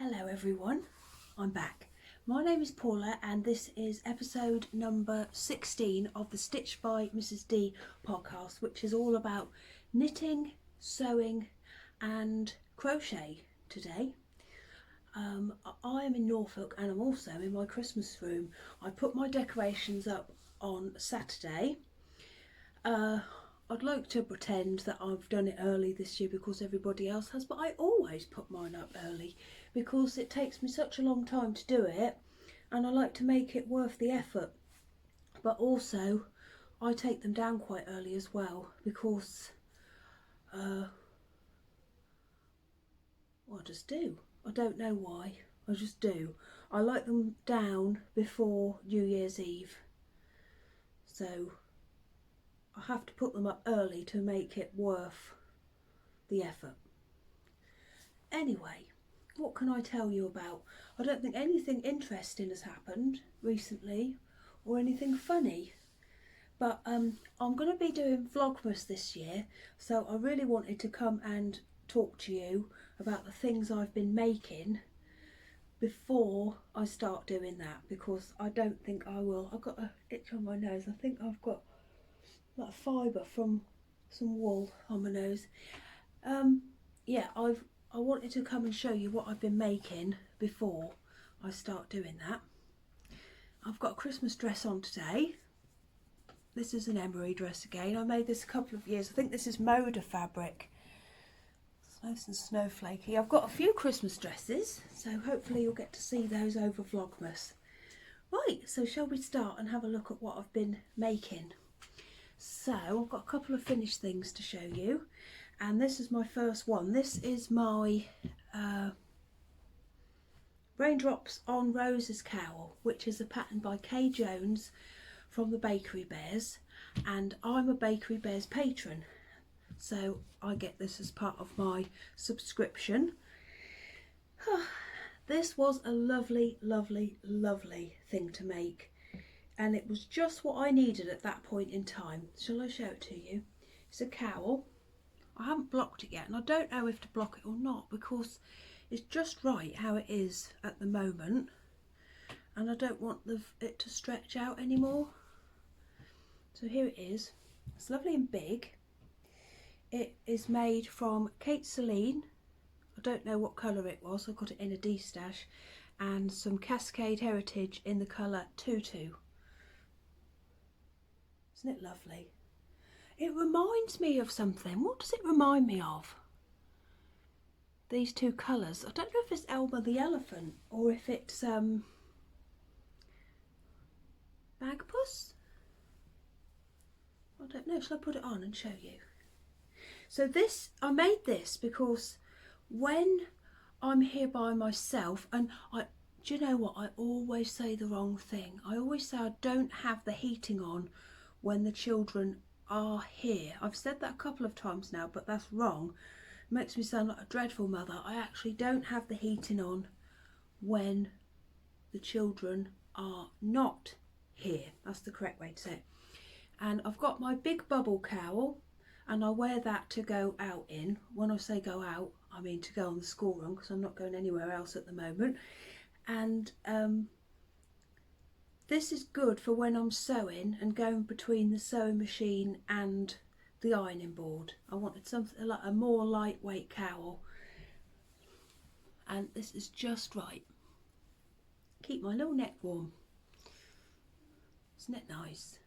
Hello everyone, I'm back. My name is Paula and this is episode number 16 of the Stitched by Mrs D podcast, which is all about knitting, sewing and crochet today. I am in Norfolk and I'm also in my Christmas room. I put my decorations up on Saturday. I'd like to pretend that I've done it early this year because everybody else has, but I always put mine up early because it takes me such a long time to do it and I like to make it worth the effort. But also I take them down quite early as well because I just do. I don't know why, I just do. I like them down before New Year's Eve, so I have to put them up early to make it worth the effort. Anyway, what can I tell you about? I don't think anything interesting has happened recently or anything funny, but I'm going to be doing Vlogmas this year, so I really wanted to come and talk to you about the things I've been making before I start doing that, because I don't think I will. I've got an itch on my nose. I think I've got like fibre from some wool on my nose. Yeah, I wanted to come and show you what I've been making before I start doing that. I've got a Christmas dress on today. This is an emery dress again. I made this a couple of years. I think this is Moda fabric. It's nice and snowflakey. I've got a few Christmas dresses, so hopefully you'll get to see those over Vlogmas. Right, so shall we start and have a look at what I've been making? So I've got a couple of finished things to show you, and this is my first one. This is my Raindrops on Roses cowl, which is a pattern by Kay Jones from the Bakery Bears, and I'm a Bakery Bears patron, so I get this as part of my subscription. This was a lovely, lovely, lovely thing to make. And it was just what I needed at that point in time. Shall I show it to you? It's a cowl. I haven't blocked it yet, and I don't know if to block it or not because it's just right how it is at the moment, and I don't want it to stretch out anymore. So here it is. It's lovely and big. It is made from Kate Celine. I don't know what colour it was. I got it in a D-stash, and some Cascade Heritage in the colour Tutu. Isn't it lovely? It reminds me of something. What does it remind me of? These two colours. I don't know if it's Elmer the Elephant or if it's Magpus. I don't know. Shall I put it on and show you? So this, I made this because when I'm here by myself, and do you know what? I always say the wrong thing. I always say I don't have the heating on when the children are here. I've said that a couple of times now, but that's wrong. It makes me sound like a dreadful mother. I actually don't have the heating on when the children are not here. That's the correct way to say it. And I've got my big bubble cowl, and I wear that to go out in. When I say go out, I mean to go on the school run, because I'm not going anywhere else at the moment. And this is good for when I'm sewing and going between the sewing machine and the ironing board. I wanted something like a more lightweight cowl, and this is just right. Keep my little neck warm. Isn't it nice?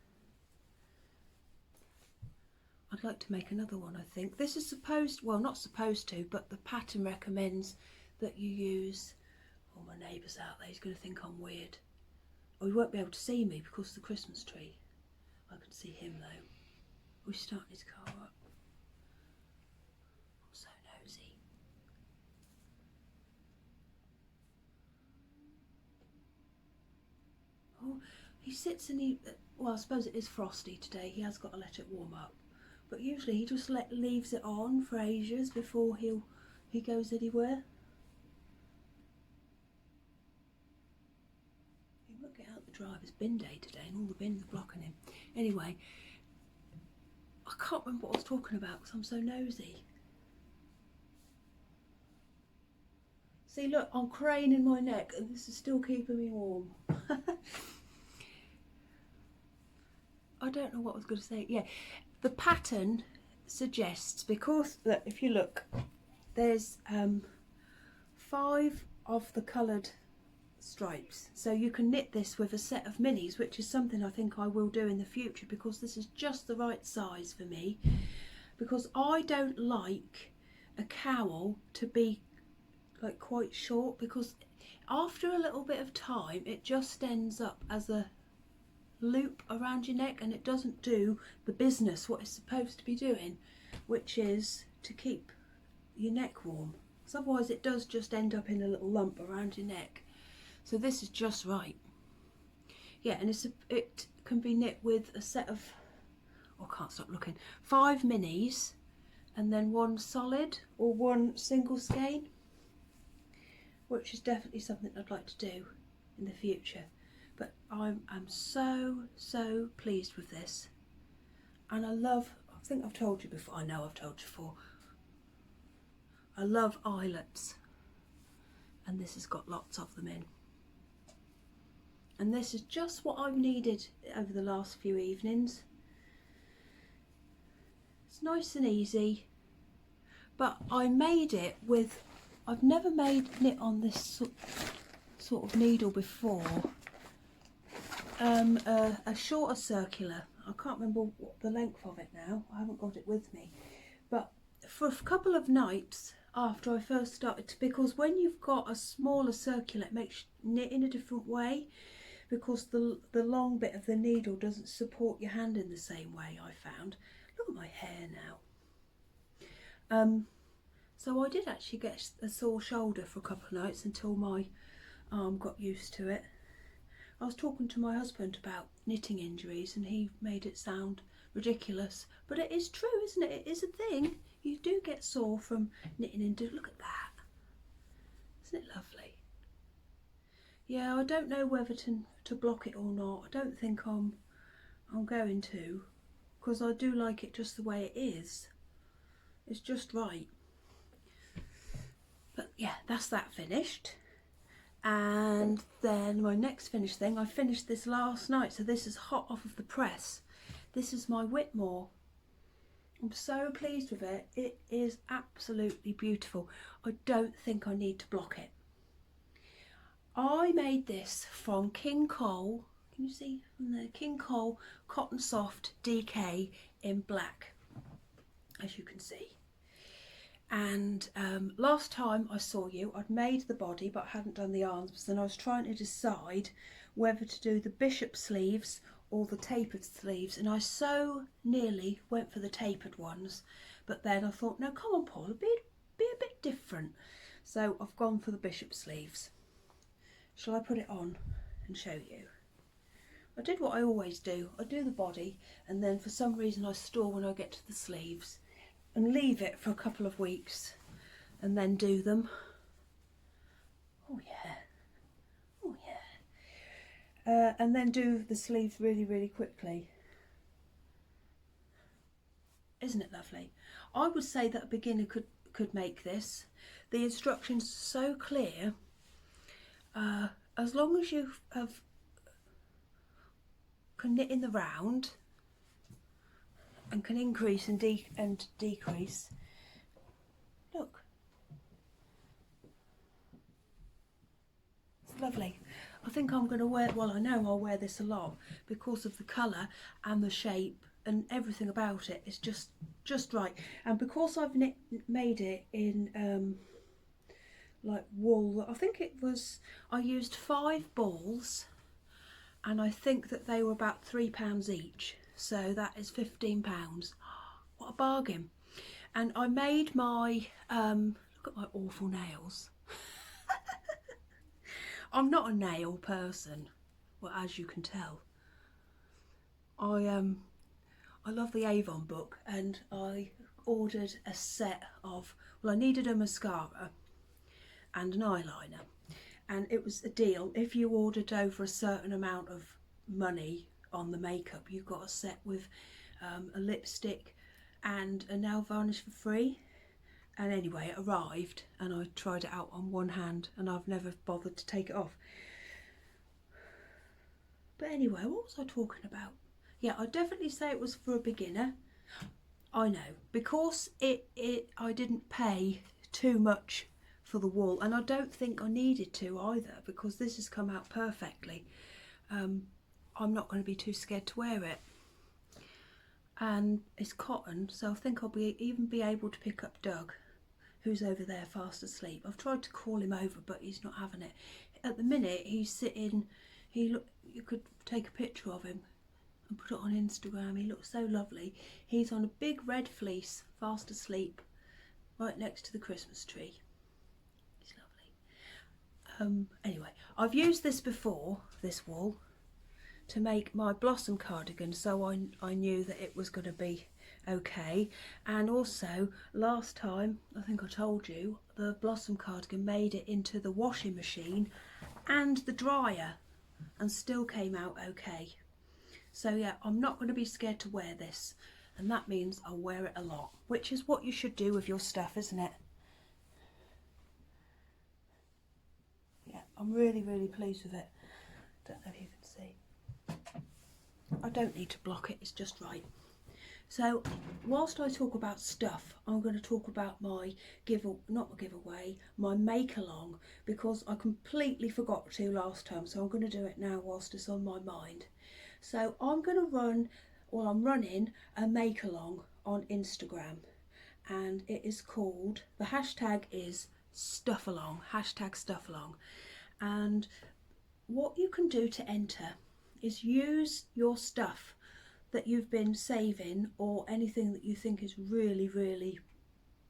I'd like to make another one, I think. This is supposed, well, not supposed to, but the pattern recommends that you use, oh, my neighbour's out there, he's going to think I'm weird. Oh, he won't be able to see me because of the Christmas tree. I can see him though. We're starting his car up. I'm so nosy. Oh, he sits and well, I suppose it is frosty today. He has got to let it warm up. But usually he just leaves it on for ages before he goes anywhere. Get out the driver's bin day today and all the bins are blocking him. Anyway, I can't remember what I was talking about because I'm so nosy. See, look, I'm craning my neck and this is still keeping me warm. I don't know what I was going to say. Yeah, the pattern suggests, because look, if you look, there's 5 of the coloured stripes, so you can knit this with a set of minis, which is something I think I will do in the future, because this is just the right size for me, because I don't like a cowl to be like quite short, because after a little bit of time it just ends up as a loop around your neck and it doesn't do the business what it's supposed to be doing, which is to keep your neck warm. So otherwise it does just end up in a little lump around your neck. So this is just right. Yeah, and it can be knit with a set of, oh, I can't stop looking, 5 minis and then 1 solid or 1 single skein, which is definitely something I'd like to do in the future. But I'm so pleased with this, and I think I've told you before, I know I've told you before, I love eyelets, and this has got lots of them in. And this is just what I've needed over the last few evenings. It's nice and easy, but I made it with, I've never knit on this sort of needle before. A shorter circular. I can't remember what the length of it now. I haven't got it with me. But for a couple of nights after I first started, because when you've got a smaller circular, it makes knit in a different way, because the long bit of the needle doesn't support your hand in the same way, I found. Look at my hair now. So I did actually get a sore shoulder for a couple of nights until my arm got used to it. I was talking to my husband about knitting injuries and he made it sound ridiculous, but it is true, isn't it? It is a thing. You do get sore from knitting injuries. Look at that. Isn't it lovely? Yeah, I don't know whether to block it or not. I don't think I'm going to, because I do like it just the way it is. It's just right. But yeah, that's that finished. And then my next finished thing, I finished this last night, so this is hot off of the press. This is my Whitmore. I'm so pleased with it. It is absolutely beautiful. I don't think I need to block it. I made this from King Cole, can you see from there? King Cole Cotton Soft DK in black, as you can see. And last time I saw you, I'd made the body but I hadn't done the arms, and I was trying to decide whether to do the bishop sleeves or the tapered sleeves, and I so nearly went for the tapered ones, but then I thought, no, come on Paula, be a bit different. So I've gone for the bishop sleeves. Shall I put it on and show you? I did what I always do. I do the body and then for some reason I store when I get to the sleeves and leave it for a couple of weeks and then do them. Oh yeah, oh yeah. And then do the sleeves really quickly. Isn't it lovely? I would say that a beginner could make this. The instructions are so clear. As long as you can knit in the round and can increase and decrease. Look, it's lovely. I think I'm going to wear, well, I know I'll wear this a lot because of the colour and the shape and everything about it. It's just right. And because I've made it in like wool, I think it was, I used 5 balls and I think that they were about £3 each, so that is £15. What a bargain. And I made my look at my awful nails. I'm not a nail person, well, as you can tell. I love the Avon book, and I ordered a set of, well, I needed a mascara and an eyeliner, and it was a deal. If you ordered over a certain amount of money on the makeup, you got a set with a lipstick and a nail varnish for free. And anyway, it arrived and I tried it out on one hand and I've never bothered to take it off. But anyway, what was I talking about? Yeah, I'd definitely say it was for a beginner. I know, because I didn't pay too much for the wool, and I don't think I needed to either, because this has come out perfectly. I'm not going to be too scared to wear it. And it's cotton, so I think I'll even be able to pick up Doug, who's over there fast asleep. I've tried to call him over, but he's not having it. At the minute, he's sitting, you could take a picture of him and put it on Instagram. He looks so lovely. He's on a big red fleece, fast asleep, right next to the Christmas tree. He's lovely. Anyway, I've used this before, this wool, to make my blossom cardigan, so I knew that it was going to be okay. And also, last time, I think I told you, the blossom cardigan made it into the washing machine and the dryer and still came out okay. So yeah, I'm not going to be scared to wear this, and that means I'll wear it a lot, which is what you should do with your stuff, isn't it? Yeah, I'm really, really pleased with it. Don't know if you can see. I don't need to block it, it's just right. So whilst I talk about stuff, I'm going to talk about my my make along, because I completely forgot to last time, so I'm going to do it now whilst it's on my mind. So I'm running a make along on Instagram, and it is called, the hashtag is stuffalong, hashtag stuffalong. And what you can do to enter is use your stuff that you've been saving, or anything that you think is really, really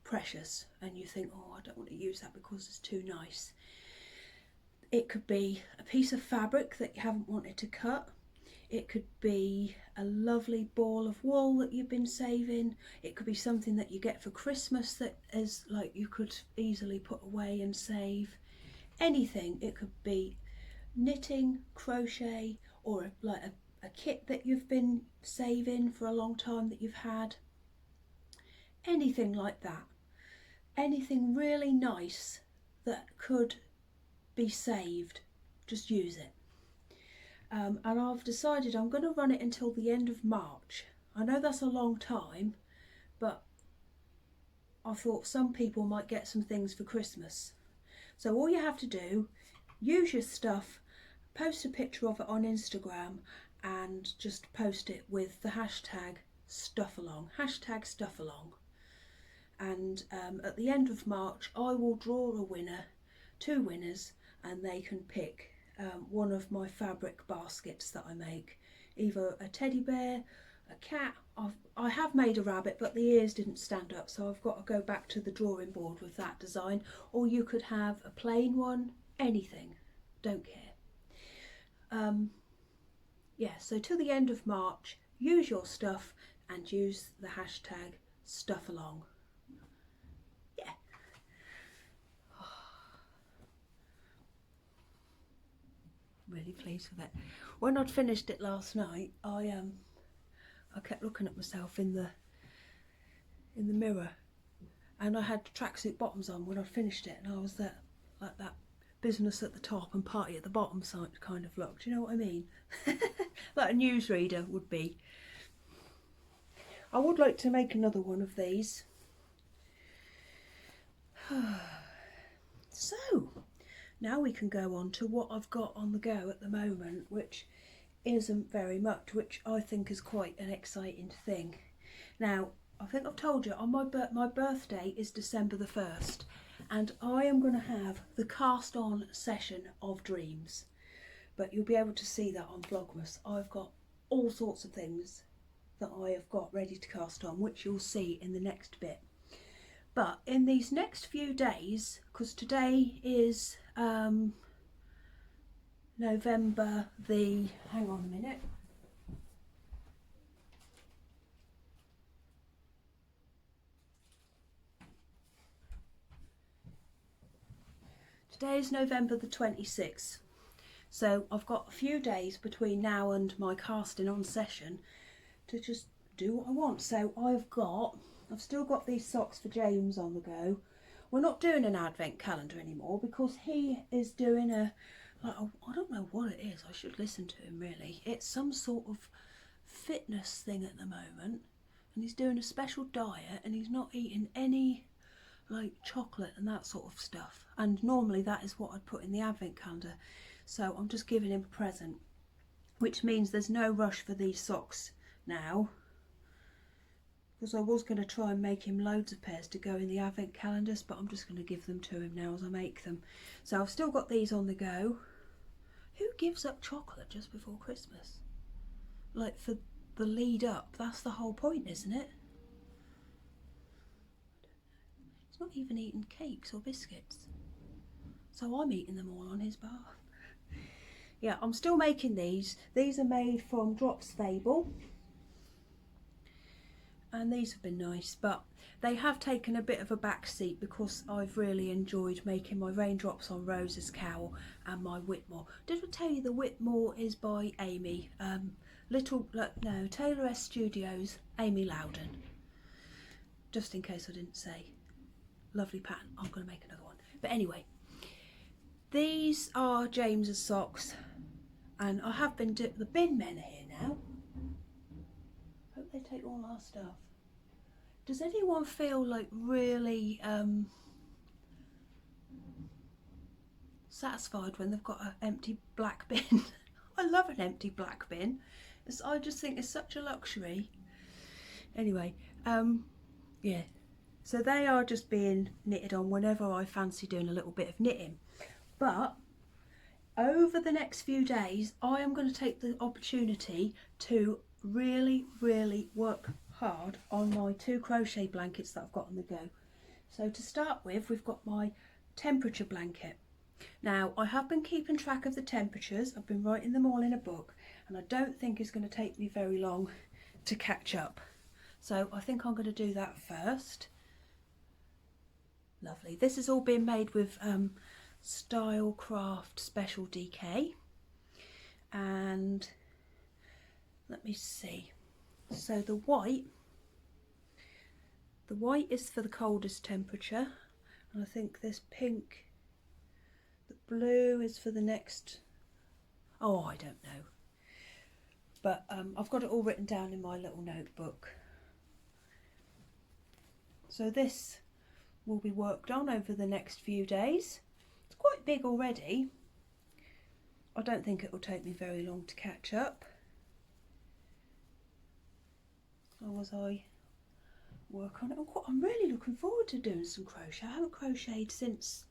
precious and you think, oh, I don't want to use that because it's too nice. It could be a piece of fabric that you haven't wanted to cut. It could be a lovely ball of wool that you've been saving. It could be something that you get for Christmas that is like you could easily put away and save. Anything. It could be knitting, crochet, or like a kit that you've been saving for a long time that you've had. Anything like that. Anything really nice that could be saved, just use it. And I've decided I'm going to run it until the end of March. I know that's a long time, but I thought some people might get some things for Christmas. So all you have to do, use your stuff, post a picture of it on Instagram, and just post it with the hashtag stuffalong, hashtag stuffalong. And at the end of March, I will draw a winner, 2 winners, and they can pick one of my fabric baskets that I make, either a teddy bear, a cat. I have made a rabbit, but the ears didn't stand up, so I've got to go back to the drawing board with that design. Or you could have a plain one, anything, don't care. Yeah, so till the end of March, use your stuff and use the hashtag stuffalong. Yeah. Really pleased with it. When I'd finished it last night, I kept looking at myself in the mirror, and I had tracksuit bottoms on when I'd finished it, and I was like that business at the top and party at the bottom side kind of look. Do you know what I mean? Like a newsreader would be. I would like to make another one of these. So now we can go on to what I've got on the go at the moment, which isn't very much, which I think is quite an exciting thing. Now, I think I've told you, on my birthday is December the 1st, and I am going to have the cast on session of dreams, but you'll be able to see that on Vlogmas. I've got all sorts of things that I have got ready to cast on, which you'll see in the next bit. But in these next few days, because today is November the, hang on a minute, today is November the 26th, so I've got a few days between now and my casting on session to just do what I want. So I've got I've still got these socks for James on the go. We're not doing an advent calendar anymore because he is doing I don't know what it is. I should listen to him really. It's some sort of fitness thing at the moment, and he's doing a special diet, and he's not eating any like chocolate and that sort of stuff. And normally that is what I'd put in the advent calendar. So I'm just giving him a present, which means there's no rush for these socks now, because I was going to try and make him loads of pairs to go in the advent calendars, but I'm just going to give them to him now as I make them. So I've still got these on the go. Who gives up chocolate just before Christmas? Like for the lead up, that's the whole point, isn't it? He's not even eating cakes or biscuits, so I'm eating them all on his bar. Yeah, I'm still making these. These are made from Drops Fable, and these have been nice, but they have taken a bit of a back seat because I've really enjoyed making my raindrops on Rose's cowl and my Whitmore. Did I tell you the Whitmore is by Amy? Taylor S Studios, Amy Loudon. Just in case I didn't say. Lovely pattern. I'm going to make another one. But anyway, these are James's socks, and I have been the bin men are here now. Hope they take all our stuff. Does anyone feel like really satisfied when they've got an empty black bin? I love an empty black bin. I just think it's such a luxury. Anyway, yeah. So they are just being knitted on whenever I fancy doing a little bit of knitting. But over the next few days, I am going to take the opportunity to really, really work hard on my 2 crochet blankets that I've got on the go. So to start with, we've got my temperature blanket. Now, I have been keeping track of the temperatures. I've been writing them all in a book, and I don't think it's going to take me very long to catch up. So I think I'm going to do that first. Lovely. This is all being made with Stylecraft Special DK, and let me see. So the white is for the coldest temperature, and I think this pink, the blue is for the next, oh, I don't know, but I've got it all written down in my little notebook. So this will be worked on over the next few days. It's quite big already. I don't think it will take me very long to catch up, as long as I work on it. I'm really looking forward to doing some crochet. I haven't crocheted since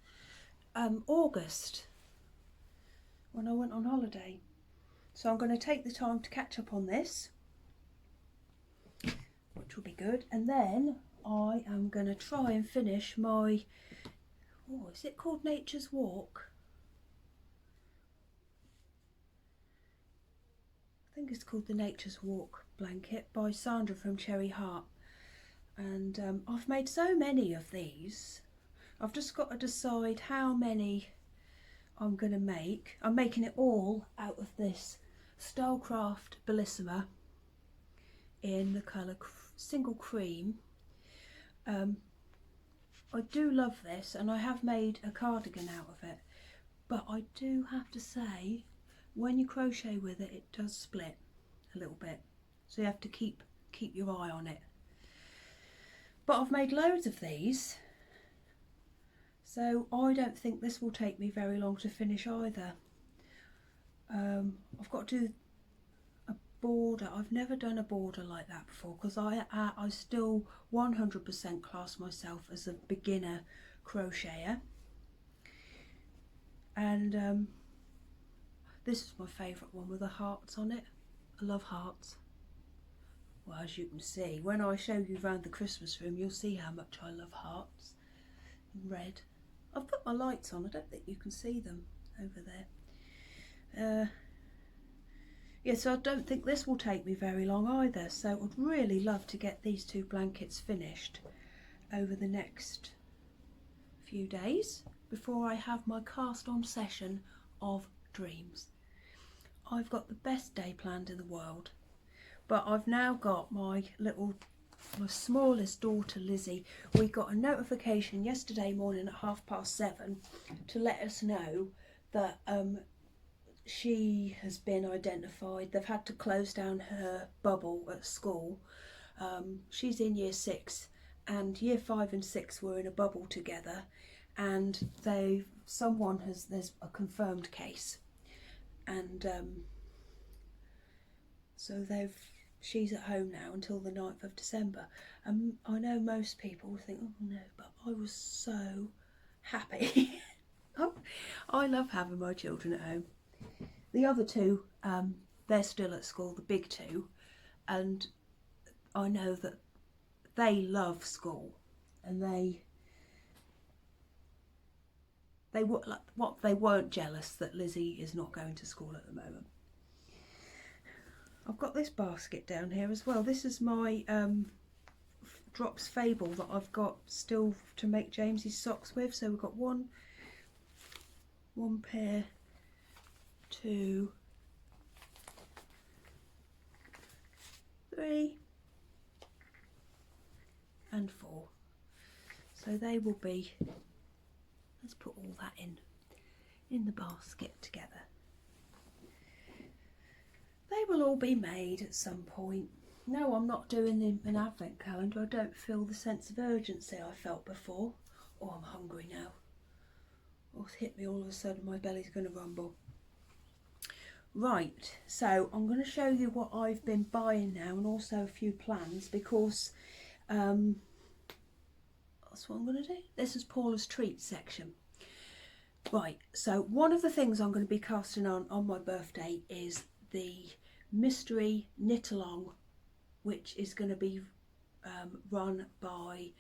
August, when I went on holiday. So I'm going to take the time to catch up on this, which will be good. And then I am going to try and finish my, is it called Nature's Walk? I think it's called the Nature's Walk blanket by Sandra from Cherry Heart. And I've made so many of these. I've just got to decide how many I'm going to make. I'm making it all out of this Stylecraft Bellissima in the colour Single Cream. I do love this, and I have made a cardigan out of it, but I do have to say, when you crochet with it, it does split a little bit, so you have to keep your eye on it. But I've made loads of these, so I don't think this will take me very long to finish either. I've got to do a border. I've never done a border like that before, because I still 100% class myself as a beginner crocheter. And this is my favourite one with the hearts on it. I love hearts. Well, as you can see, when I show you around the Christmas room, you'll see how much I love hearts in red. I've put my lights on. I don't think you can see them over there. Yeah, so I don't think this will take me very long either. So I'd really love to get these 2 blankets finished over the next few days before I have my cast on session of dreams. I've got the best day planned in the world, but I've now got my little my smallest daughter Lizzie, we got a notification yesterday morning at 7:30 to let us know that she has been identified. They've had to close down her bubble at school. She's in year 6 and year 5 and 6 were in a bubble together, and there's a confirmed case, and so she's at home now until the 9th of December. I know most people think, oh no, but I was so happy. I love having my children at home. The other two, they're still at school, the big two, and I know that they love school, and they weren't jealous that Lizzie is not going to school at the moment. I've got this basket down here as well. This is my Drops Fable that I've got still to make James's socks with. So we've got one pair, 2, 3 and 4. So they will be, let's put all that in the basket together. They will all be made at some point. No, I'm not doing an advent calendar. I don't feel the sense of urgency I felt before. Oh, I'm hungry now. Oh, it's hit me all of a sudden, my belly's going to rumble. Right, so I'm going to show you what I've been buying now, and also a few plans, because that's what I'm going to do. This is Paula's treat section. Right, so one of the things I'm going to be casting on my birthday is the mystery knit along, which is going to be run by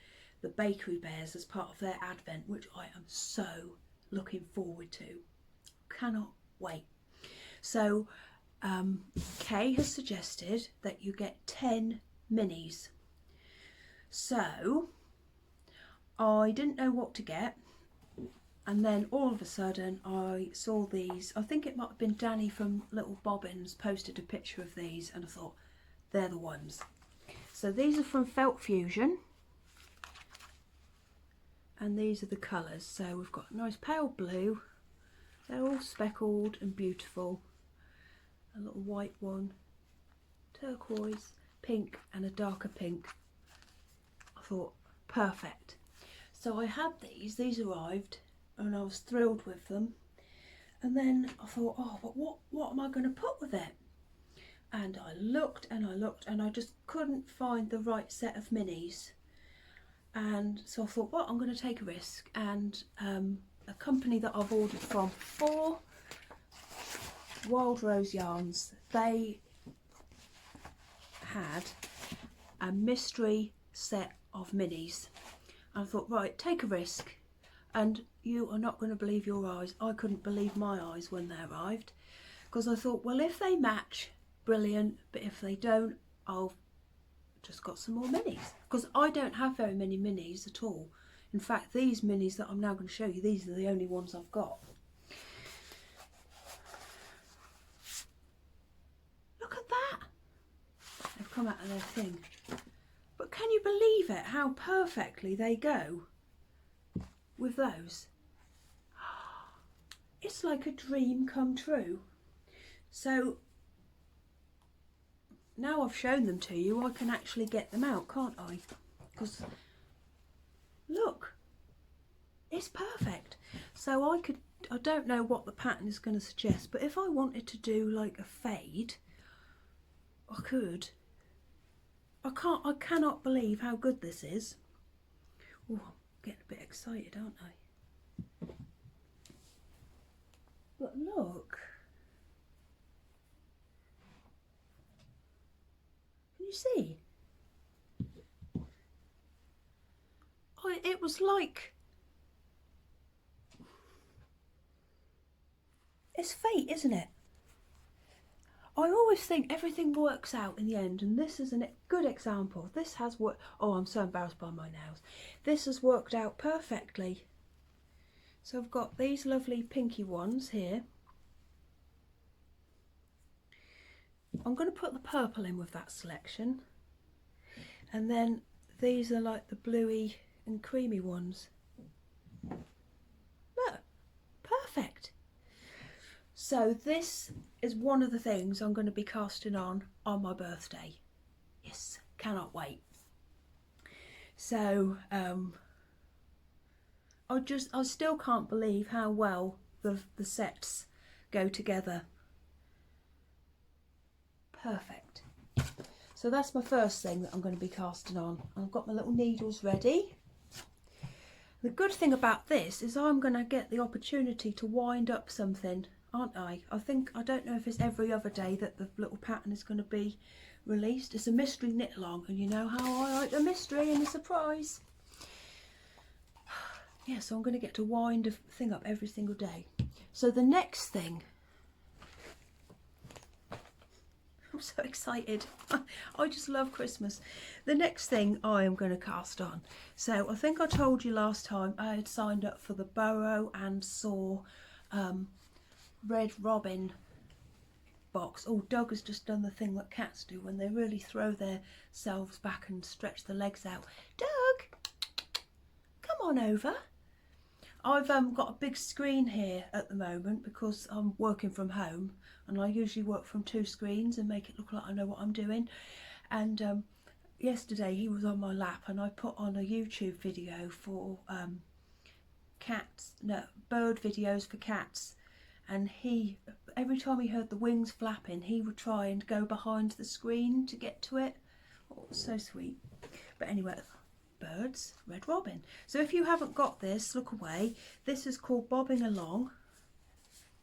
the Bakery Bears as part of their advent, which I am so looking forward to. Cannot wait. So Kay has suggested that you get 10 minis. So I didn't know what to get, and then all of a sudden I saw these. I think it might have been Danny from Little Bobbins posted a picture of these, and I thought, they're the ones. So these are from Felt Fusion, and these are the colours. So we've got a nice pale blue, they're all speckled and beautiful, a little white one, turquoise, pink and a darker pink. I thought, perfect. So I had these arrived, and I was thrilled with them, and then I thought, oh, but what am I going to put with it? And I looked and I looked, and I just couldn't find the right set of minis. And so I thought, well, I'm going to take a risk, and a company that I've ordered from for Wild Rose Yarns, they had a mystery set of minis. I thought, right, take a risk, and you are not going to believe your eyes. I couldn't believe my eyes when they arrived, because I thought, well, if they match, brilliant, but if they don't, I'll just got some more minis, because I don't have very many minis at all. In fact, these minis that I'm now going to show you, these are the only ones I've got. Look at that! They've come out of their thing. But can you believe it, how perfectly they go with those? It's like a dream come true. So now I've shown them to you, I can actually get them out, can't I? Because look, it's perfect. So I don't know what the pattern is going to suggest, but if I wanted to do like a fade, I could. I cannot believe how good this is. Oh, I'm getting a bit excited, aren't I? But look. Can you see? It was like, it's fate, isn't it? I always think everything works out in the end, and this is a good example. This has worked. Oh, I'm so embarrassed by my nails. This has worked out perfectly. So I've got these lovely pinky ones here. I'm going to put the purple in with that selection, And then these are like the bluey and creamy ones. Look, perfect. So this is one of the things I'm going to be casting on my birthday. Yes, cannot wait. So I still can't believe how well the sets go together. Perfect. So that's my first thing that I'm going to be casting on. I've got my little needles ready. The good thing about this is I'm going to get the opportunity to wind up something, aren't I? I don't know if it's every other day that the little pattern is going to be released. It's a mystery knit along, and you know how I like a mystery and a surprise. Yeah, so I'm going to get to wind a thing up every single day. So the next thing, I'm so excited. I just love Christmas. The next thing I am going to cast on. So I think I told you last time I had signed up for the Burrow and Saw Red Robin box. Oh, Doug has just done the thing that cats do when they really throw themselves back and stretch the legs out. Doug, come on over. I've got a big screen here at the moment because I'm working from home, and I usually work from 2 screens and make it look like I know what I'm doing. And yesterday he was on my lap, and I put on a YouTube video for bird videos for cats, and every time he heard the wings flapping, he would try and go behind the screen to get to it. Oh, so sweet. But anyway, birds, Red Robin. So if you haven't got this, look away. This is called Bobbing Along.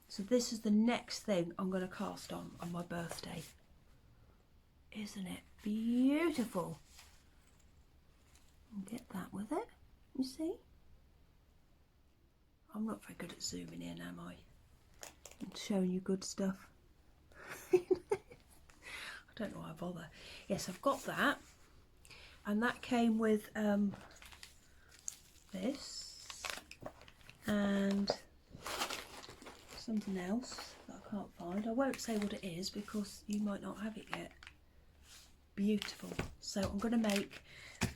So this is the next thing I'm going to cast on my birthday. Isn't it beautiful? Get that with it, you see? I'm not very good at zooming in, am I? And showing you good stuff. I don't know why I bother. Yes, I've got that. And that came with this and something else that I can't find. I won't say what it is because you might not have it yet. Beautiful. So I'm going to make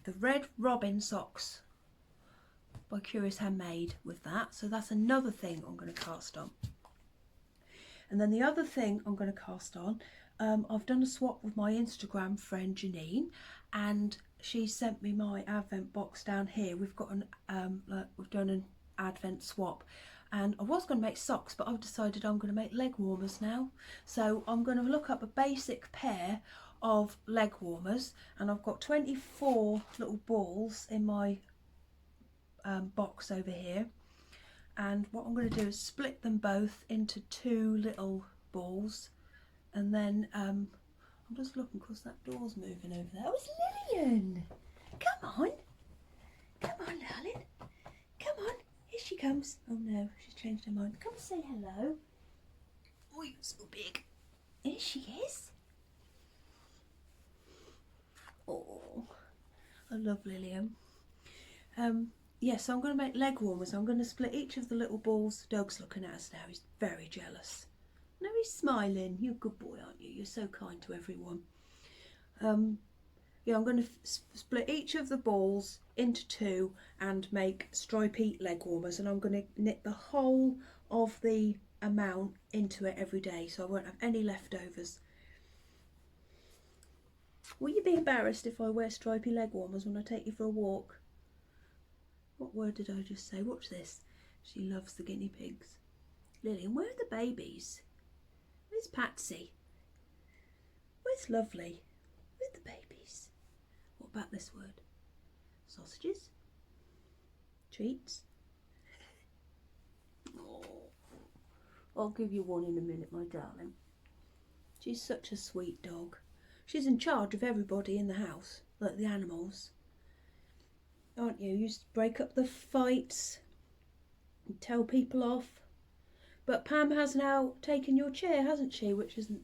the Red Robin socks by Curious Handmade with that. So that's another thing I'm going to cast on. And then the other thing I'm going to cast on, I've done a swap with my Instagram friend Janine, and she sent me my advent box down here. We've got we've done an advent swap, and I was going to make socks, but I've decided I'm going to make leg warmers now. So I'm going to look up a basic pair of leg warmers, and I've got 24 little balls in my box over here. And what I'm going to do is split them both into 2 little balls, and then I'm just looking because that door's moving over there. Oh, it's Lillian! Come on, darling. Come on, here she comes. Oh no, she's changed her mind. Come and say hello. Oh, you're so big. Here she is. Oh, I love Lillian. Yes, so I'm going to make leg warmers. I'm going to split each of the little balls. Doug's looking at us now. He's very jealous. No, he's smiling. You're a good boy, aren't you? You're so kind to everyone. Yeah, I'm going to split each of the balls into 2 and make stripy leg warmers. And I'm going to knit the whole of the amount into it every day, so I won't have any leftovers. Will you be embarrassed if I wear stripy leg warmers when I take you for a walk? What word did I just say? Watch this. She loves the guinea pigs. Lillian, where are the babies? Where's Patsy? Where's Lovely? Where's the babies? What about this word? Sausages? Treats? Oh, I'll give you one in a minute, my darling. She's such a sweet dog. She's in charge of everybody in the house, like the animals. Aren't you? You just break up the fights and tell people off. But Pam has now taken your chair, hasn't she? Which isn't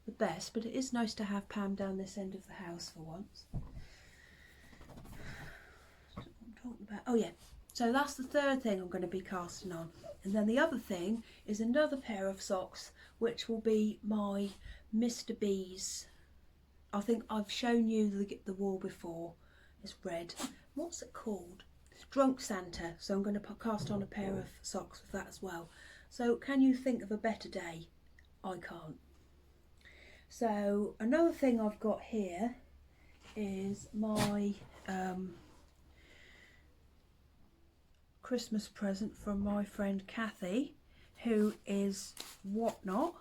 the best, but it is nice to have Pam down this end of the house for once. What I'm talking about. Oh yeah, so that's the third thing I'm going to be casting on. And then the other thing is another pair of socks, which will be my Mr. B's I think I've shown you the wall before. It's red. What's it called? It's Drunk Santa. So I'm going to cast on a pair of socks with that as well. So can you think of a better day? I can't. So another thing I've got here is my Christmas present from my friend Kathy, who is Whatnot,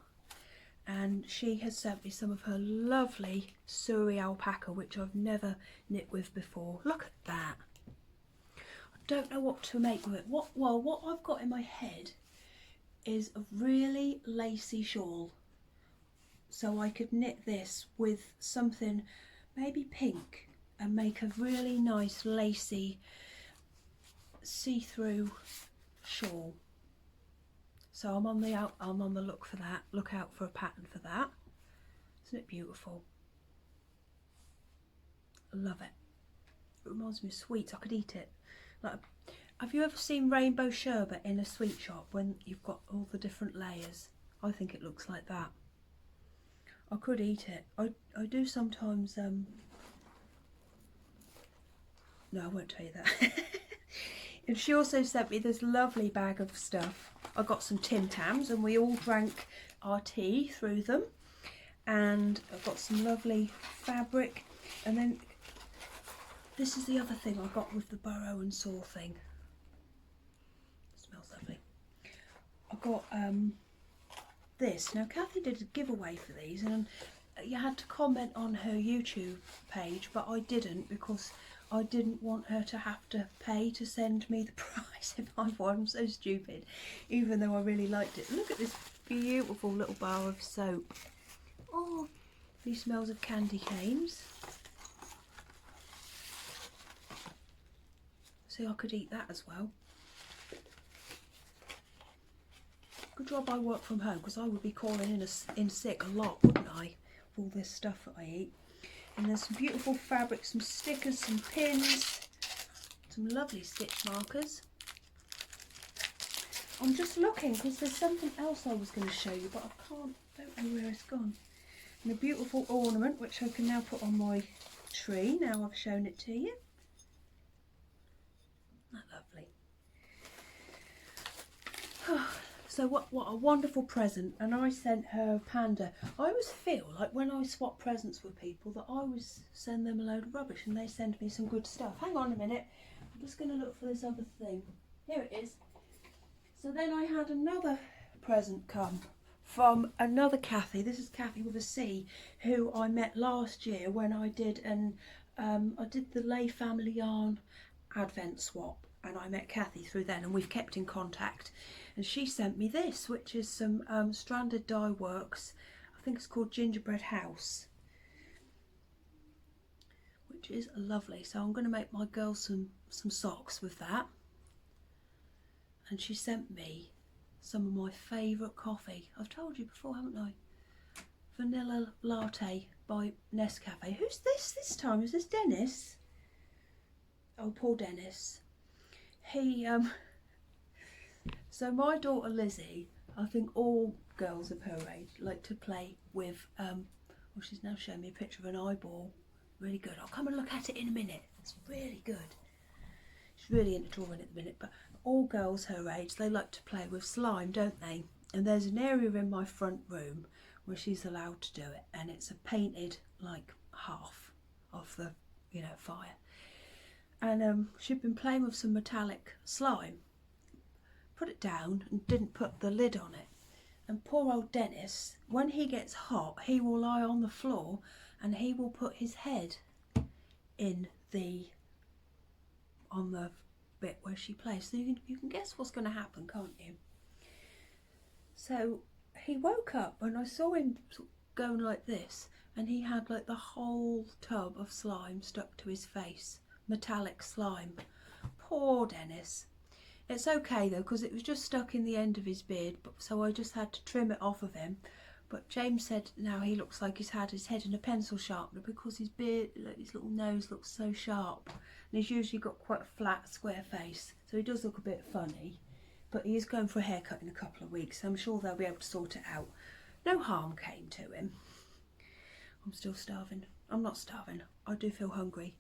and she has sent me some of her lovely Surrey alpaca, which I've never knit with before. Look at that. I don't know what to make with it. What I've got in my head is a really lacy shawl, so I could knit this with something maybe pink and make a really nice lacy see-through shawl. So I'm on the look for that. Look out for a pattern for that. Isn't it beautiful? I love it. It reminds me of sweets. I could eat it. Like, have you ever seen rainbow sherbet in a sweet shop when you've got all the different layers? I think it looks like that. I could eat it. I do sometimes. No, I won't tell you that. And she also sent me this lovely bag of stuff. I got some Tim Tams and we all drank our tea through them. And I've got some lovely fabric. And then this is the other thing I got with the burrow and saw thing. It smells lovely. I got this. Now Kathy did a giveaway for these and you had to comment on her YouTube page, but I didn't because I didn't want her to have to pay to send me the prize if I won. I'm so stupid, even though I really liked it. Look at this beautiful little bar of soap. Oh, these smells of candy canes. See, I could eat that as well. Good job I work from home because I would be calling in sick a lot, wouldn't I? All this stuff that I eat. And there's some beautiful fabric, some stickers, some pins, some lovely stitch markers. I'm just looking because there's something else I was going to show you, but I don't know where it's gone. And a beautiful ornament which I can now put on my tree now I've shown it to you. Isn't that lovely? So what a wonderful present. And I sent her a panda. I always feel like when I swap presents with people that I always send them a load of rubbish and they send me some good stuff. Hang on a minute, I'm just going to look for this other thing. Here it is. So then I had another present come from another Kathy. This is Kathy with a C, who I met last year when I did the Lay Family Yarn Advent swap, and I met Kathy through then, and we've kept in contact. And she sent me this, which is some Stranded Dye Works. I think it's called Gingerbread House, which is lovely. So I'm going to make my girls some socks with that. And she sent me some of my favourite coffee. I've told you before, haven't I? Vanilla latte by Nescafe. Who's this time? Is this Dennis? Oh, poor Dennis. He so my daughter Lizzie, I think all girls of her age like to play with well, she's now showing me a picture of an eyeball. Really good. I'll come and look at it in a minute. It's really good. She's really into drawing at the minute, but all girls her age, they like to play with slime, don't they? And there's an area in my front room where she's allowed to do it, and it's a painted like half of the fire. And she'd been playing with some metallic slime, put it down and didn't put the lid on it. And poor old Dennis, when he gets hot, he will lie on the floor and he will put his head on the bit where she plays. So you can guess what's going to happen, can't you? So he woke up and I saw him going like this, and he had like the whole tub of slime stuck to his face. Metallic slime. Poor Dennis. It's okay though, because it was just stuck in the end of his beard, so I just had to trim it off of him. But James said now he looks like he's had his head in a pencil sharpener because his beard, like his little nose looks so sharp, and he's usually got quite a flat square face, so he does look a bit funny. But he is going for a haircut in a couple of weeks, so I'm sure they'll be able to sort it out. No harm came to him. I'm still starving. I'm not starving. I do feel hungry.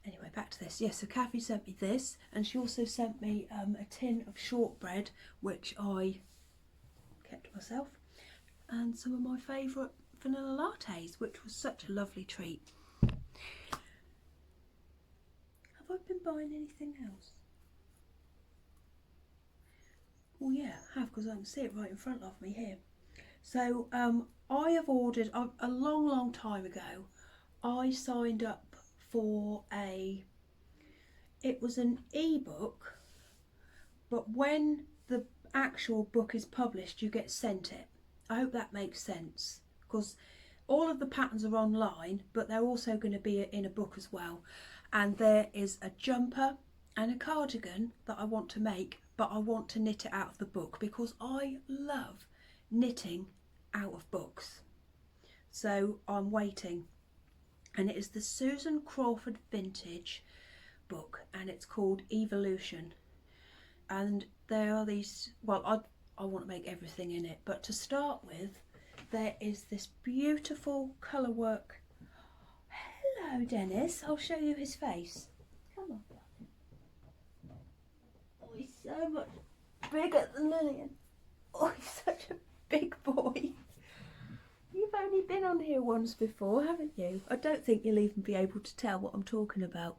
Anyway, back to this. Yes, so Kathy sent me this, and she also sent me a tin of shortbread, which I kept myself, and some of my favourite vanilla lattes, which was such a lovely treat. Have I been buying anything else? Well, yeah, I have, because I can see it right in front of me here. So I have ordered, a long time ago, I signed up for it was an ebook, but when the actual book is published you get sent it. I hope that makes sense, because all of the patterns are online, but they're also going to be in a book as well. And there is a jumper and a cardigan that I want to make, but I want to knit it out of the book because I love knitting out of books. So I'm waiting, and it is the Susan Crawford Vintage book, and it's called Evolution. And there are these, well, I want to make everything in it, but to start with, there is this beautiful colour work. Hello, Dennis. I'll show you his face. Come on, darling. Oh, he's so much bigger than Lillian. Oh, he's such a big boy. You've only been on here once before, haven't you? I don't think you'll even be able to tell what I'm talking about.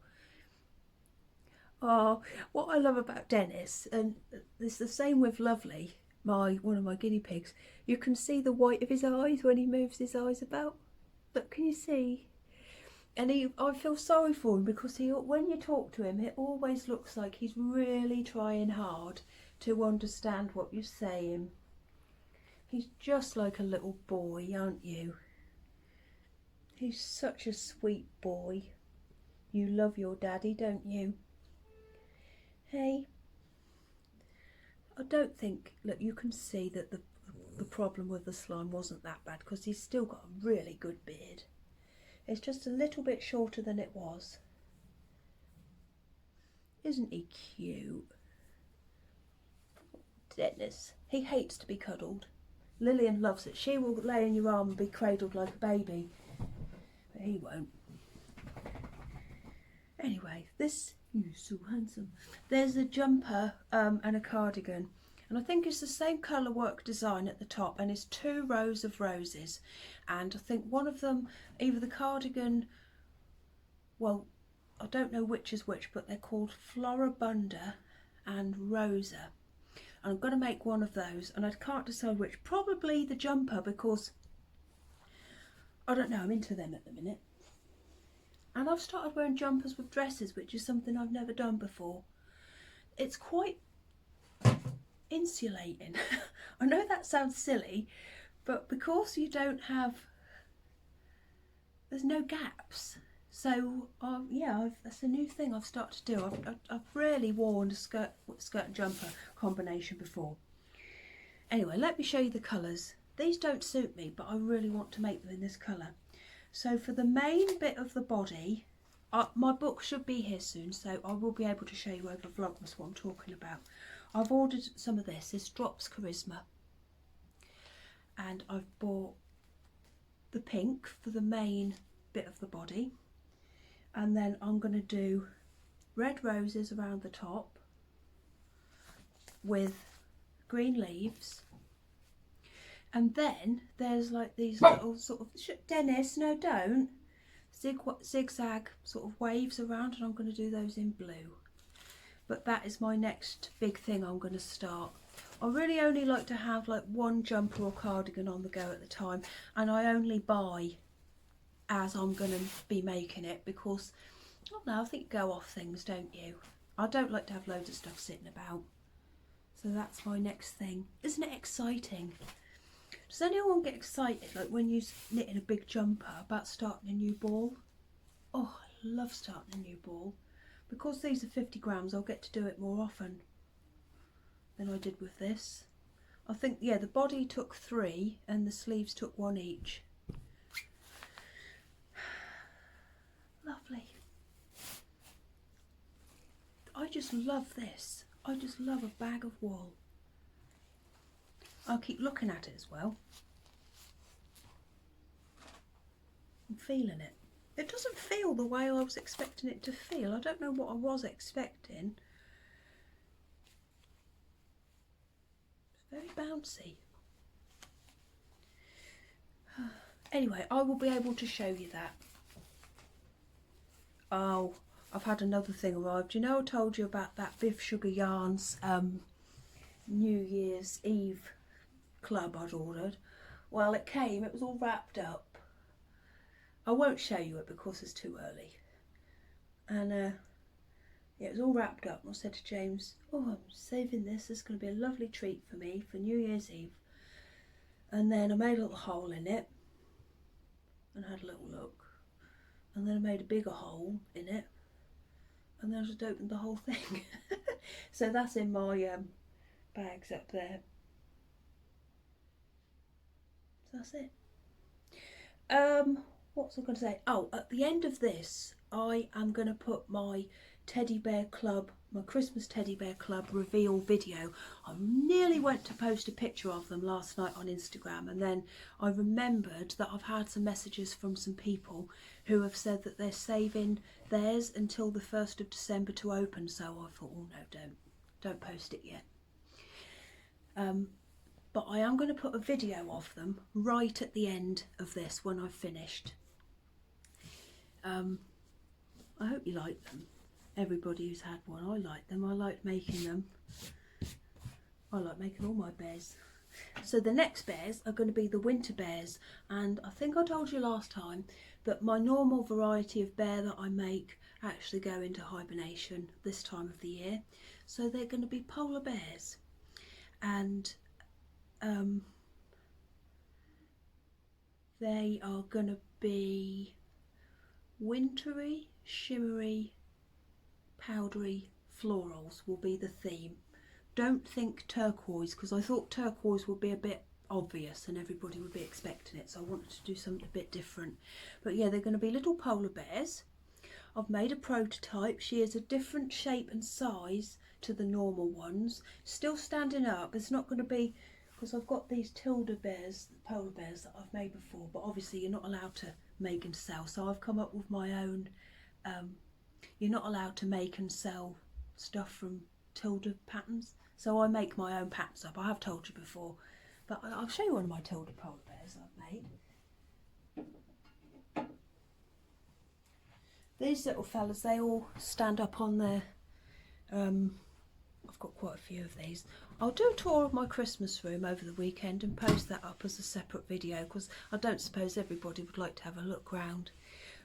Oh, what I love about Dennis, and it's the same with Lovely, one of my guinea pigs, you can see the white of his eyes when he moves his eyes about. Look, can you see? And I feel sorry for him because when you talk to him, it always looks like he's really trying hard to understand what you're saying. He's just like a little boy, aren't you? He's such a sweet boy. You love your daddy, don't you? Hey, I don't think, look, you can see that the problem with the slime wasn't that bad because he's still got a really good beard. It's just a little bit shorter than it was. Isn't he cute? Dennis, he hates to be cuddled. Lillian loves it. She will lay in your arm and be cradled like a baby, but he won't. Anyway, this, you're so handsome. There's a jumper and a cardigan, and I think it's the same colour work design at the top, and it's 2 rows of roses, and I think one of them, either the cardigan, well, I don't know which is which, but they're called Floribunda and Rosa. And I'm going to make one of those, and I can't decide which. Probably the jumper, because I don't know, I'm into them at the minute. And I've started wearing jumpers with dresses, which is something I've never done before. It's quite insulating. I know that sounds silly, but because you don't have, there's no gaps. So yeah, that's a new thing I've started to do. I've rarely worn a skirt and jumper combination before. Anyway, let me show you the colours. These don't suit me, but I really want to make them in this colour. So for the main bit of the body, my book should be here soon, so I will be able to show you over Vlogmas what I'm talking about. I've ordered some of this. This Drops Charisma. And I've bought the pink for the main bit of the body. And then I'm going to do red roses around the top with green leaves. And then there's like these little sort of, Dennis, no don't, zigzag sort of waves around, and I'm going to do those in blue. But that is my next big thing I'm going to start. I really only like to have like one jumper or cardigan on the go at the time, and I only buy as I'm going to be making it because, I don't know, I think you go off things, don't you? I don't like to have loads of stuff sitting about. So that's my next thing. Isn't it exciting? Does anyone get excited, like when you're knitting a big jumper, about starting a new ball? Oh, I love starting a new ball. Because these are 50 grams, I'll get to do it more often than I did with this. I think, yeah, the body took 3 and the sleeves took 1 each. Lovely. I just love this. I just love a bag of wool. I'll keep looking at it as well. I'm feeling it. It doesn't feel the way I was expecting it to feel. I don't know what I was expecting. It's very bouncy. Anyway, I will be able to show you that. Oh, I've had another thing arrived. You know, I told you about that Biff Sugar Yarns New Year's Eve club I'd ordered. Well, it came, it was all wrapped up. I won't show you it because it's too early. And yeah, it was all wrapped up. And I said to James, oh, I'm saving this. This is going to be a lovely treat for me for New Year's Eve. And then I made a little hole in it and had a little look. And then I made a bigger hole in it. And then I just opened the whole thing. So that's in my bags up there. So that's it. What was I going to say? Oh, at the end of this, I am going to put my Teddy Bear Club, my Christmas Teddy Bear Club reveal video. I nearly went to post a picture of them last night on Instagram, and then I remembered that I've had some messages from some people who have said that they're saving theirs until the 1st of December to open, so I thought, oh no, don't post it yet. But I am going to put a video of them right at the end of this when I've finished. I hope you like them. Everybody who's had one, I like them. I like making them. I like making all my bears. So the next bears are going to be the winter bears, and I think I told you last time that my normal variety of bear that I make actually go into hibernation this time of the year. So they're going to be polar bears, and they are going to be wintry, shimmery, powdery florals will be the theme. Don't think turquoise, because I thought turquoise would be a bit obvious and everybody would be expecting it, so I wanted to do something a bit different. But yeah, they're going to be little polar bears. I've made a prototype. She is a different shape and size to the normal ones, still standing up. It's not going to be, because I've got these Tilda bears, polar bears that I've made before, but obviously you're not allowed to make and sell, so I've come up with my own. You're not allowed to make and sell stuff from Tilda patterns, so I make my own patterns up. I have told you before, but I'll show you one of my Tilda polar bears I've made. These little fellas, they all stand up on their I've got quite a few of these. I'll do a tour of my Christmas room over the weekend and post that up as a separate video, because I don't suppose everybody would like to have a look round.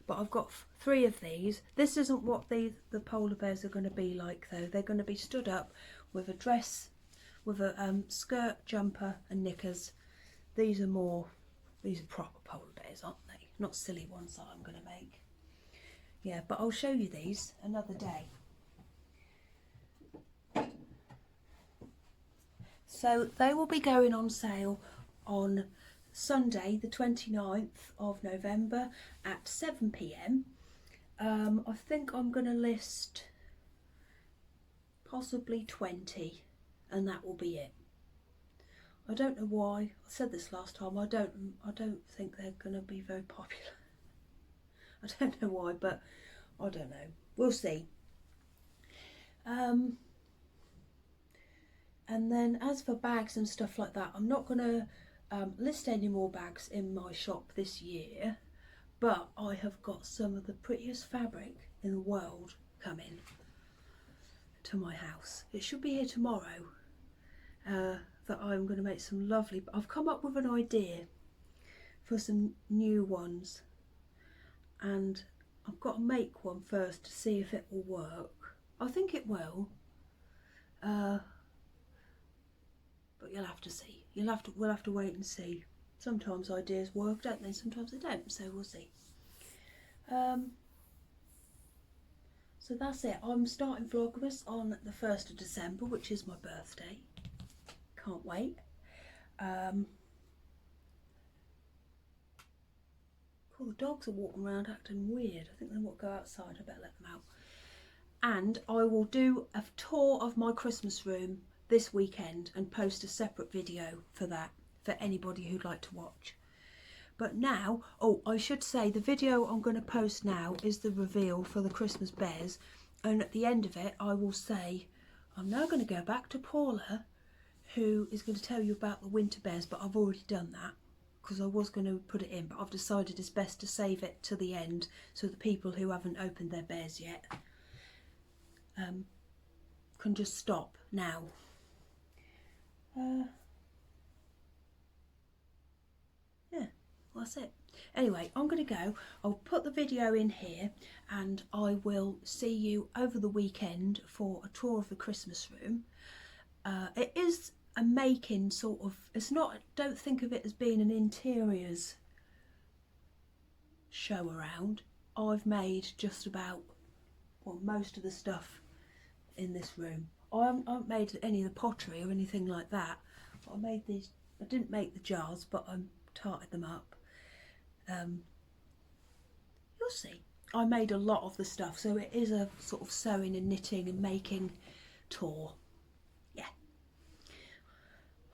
But I've got 3 of these. This isn't what the polar bears are going to be like though. They're going to be stood up with a dress, with a skirt, jumper and knickers. These are proper polar bears, aren't they? Not silly ones that I'm going to make. Yeah, but I'll show you these another day. So they will be going on sale on Sunday the 29th of November at 7 p.m. I think I'm going to list possibly 20 and that will be it. I don't know why. I said this last time. I don't think they're going to be very popular. I don't know why, but I don't know. We'll see. And then as for bags and stuff like that, I'm not going to list any more bags in my shop this year, but I have got some of the prettiest fabric in the world coming to my house. It should be here tomorrow. That I'm going to make some lovely. I've come up with an idea for some new ones, and I've got to make one first to see if it will work. I think it will. But you'll have to see. We'll have to wait and see. Sometimes ideas work, don't they? Sometimes they don't. So we'll see. So that's it. I'm starting Vlogmas on the 1st of December, which is my birthday. Can't wait. The dogs are walking around acting weird. I think they want to go outside. I better let them out. And I will do a tour of my Christmas room this weekend and post a separate video for that, for anybody who'd like to watch. But now, oh, I should say the video I'm going to post now is the reveal for the Christmas bears, and at the end of it I will say I'm now going to go back to Paula, who is going to tell you about the winter bears, but I've already done that because I was going to put it in, but I've decided it's best to save it to the end so the people who haven't opened their bears yet can just stop now. Yeah, well, that's it. Anyway, I'm going to go. I'll put the video in here and I will see you over the weekend for a tour of the Christmas room. It is a making sort of, it's not, don't think of it as being an interiors show around. I've made just about, well, most of the stuff in this room. I haven't made any of the pottery or anything like that. But I made these, I didn't make the jars, but I tarted them up. You'll see. I made a lot of the stuff, so it is a sort of sewing and knitting and making tour. Yeah.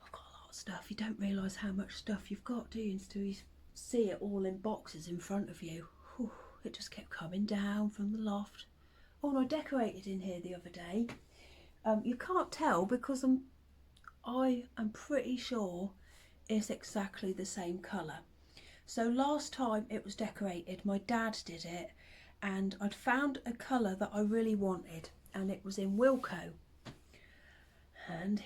I've got a lot of stuff. You don't realise how much stuff you've got, do you? Until you see it all in boxes in front of you. Whew, it just kept coming down from the loft. Oh, and I decorated in here the other day. You can't tell because I am pretty sure it's exactly the same colour. So last time it was decorated, my dad did it, and I'd found a colour that I really wanted, and it was in Wilko. And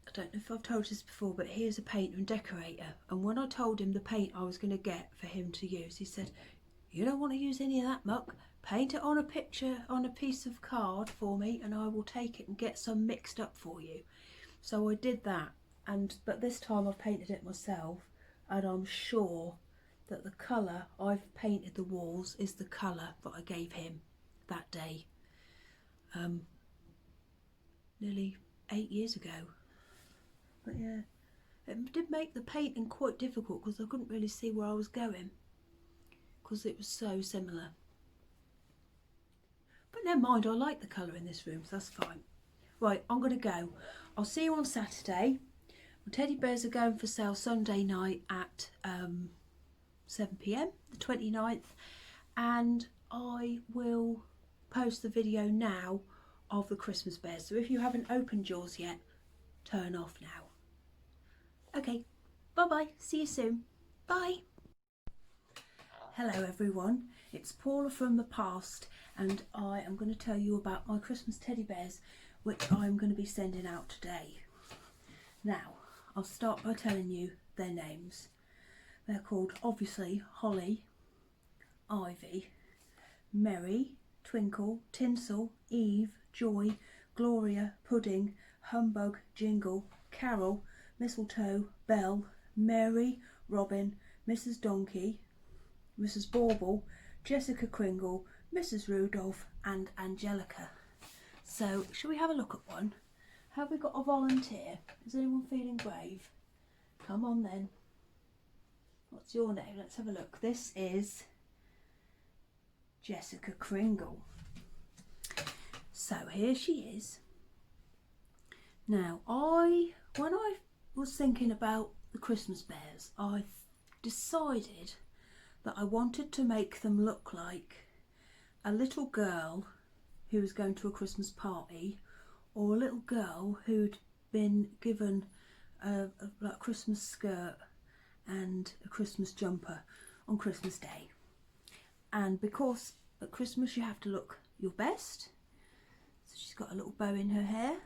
I don't know if I've told you this before, but he is a painter and decorator, and when I told him the paint I was going to get for him to use, he said, "You don't want to use any of that muck, paint it on a picture, on a piece of card for me, and I will take it and get some mixed up for you." So I did that, but this time I've painted it myself, and I'm sure that the colour I've painted the walls is the colour that I gave him that day, nearly 8 years ago. But yeah, it did make the painting quite difficult because I couldn't really see where I was going because it was so similar. But never mind, I like the colour in this room, so that's fine. Right, I'm going to go. I'll see you on Saturday. My teddy bears are going for sale Sunday night at 7 PM, the 29th, and I will post the video now of the Christmas bears. So if you haven't opened yours yet, turn off now. Okay, bye-bye. See you soon. Bye. Hello everyone, it's Paula from the past, and I am going to tell you about my Christmas teddy bears, which I'm going to be sending out today. Now, I'll start by telling you their names. They're called, obviously, Holly, Ivy, Mary, Twinkle, Tinsel, Eve, Joy, Gloria, Pudding, Humbug, Jingle, Carol, Mistletoe, Belle, Mary, Robin, Mrs. Donkey, Mrs. Bauble, Jessica Kringle, Mrs. Rudolph and Angelica. So, shall we have a look at one? Have we got a volunteer? Is anyone feeling brave? Come on then. What's your name? Let's have a look. This is Jessica Kringle. So here she is. Now, when I was thinking about the Christmas bears, I decided that I wanted to make them look like a little girl who was going to a Christmas party, or a little girl who'd been given a Christmas skirt and a Christmas jumper on Christmas Day. And because at Christmas you have to look your best, so she's got a little bow in her hair,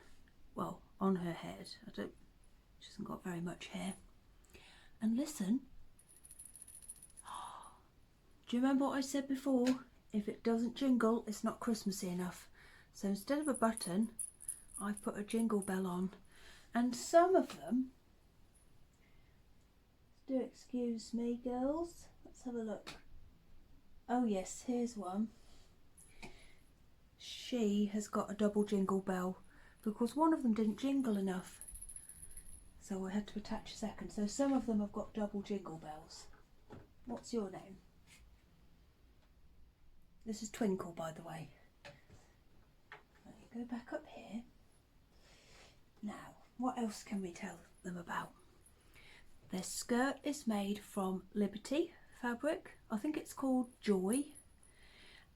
well, on her head. She hasn't got very much hair. And listen, do you remember what I said before? If it doesn't jingle, it's not Christmassy enough. So instead of a button, I've put a jingle bell on. And some of them, do excuse me girls, let's have a look. Oh yes, here's one. She has got a double jingle bell because one of them didn't jingle enough. So I had to attach a second. So some of them have got double jingle bells. What's your name? This is Twinkle, by the way. Let me go back up here. Now, what else can we tell them about? Their skirt is made from Liberty fabric. I think it's called Joy.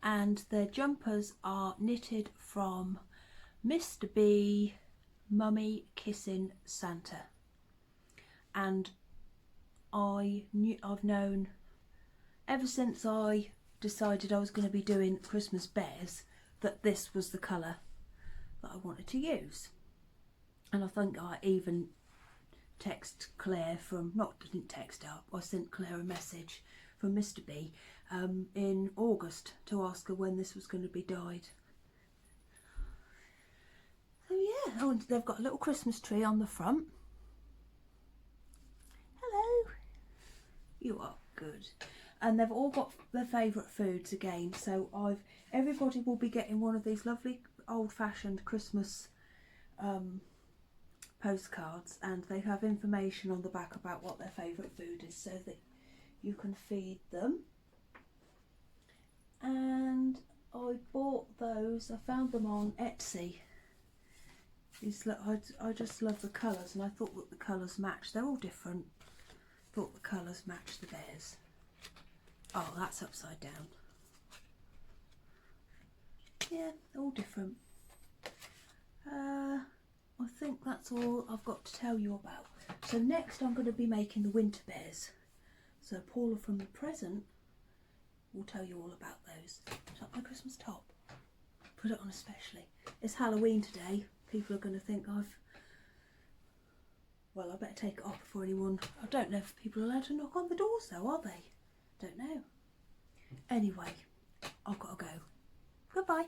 And their jumpers are knitted from Mr. B, Mummy Kissing Santa. And I've known ever since I decided I was going to be doing Christmas bears that this was the colour that I wanted to use. And I think I even text Claire from, didn't text her, I sent Claire a message from Mr. B in August to ask her when this was going to be dyed. So yeah, oh, they've got a little Christmas tree on the front. Hello. You are good. And they've all got their favourite foods again. So everybody will be getting one of these lovely old-fashioned Christmas postcards, and they have information on the back about what their favourite food is, so that you can feed them. And I bought those. I found them on Etsy. I just love the colours, and I thought that the colours match. They're all different. Thought the colours match the bears. Oh, that's upside down. Yeah, all different. I think that's all I've got to tell you about. So next I'm going to be making the winter bears. So Paula from the present will tell you all about those. Is that my Christmas top? Put it on especially. It's Halloween today. People are going to think well, I better take it off before anyone... I don't know if people are allowed to knock on the doors though, are they? Don't know. Anyway, I've got to go. Goodbye.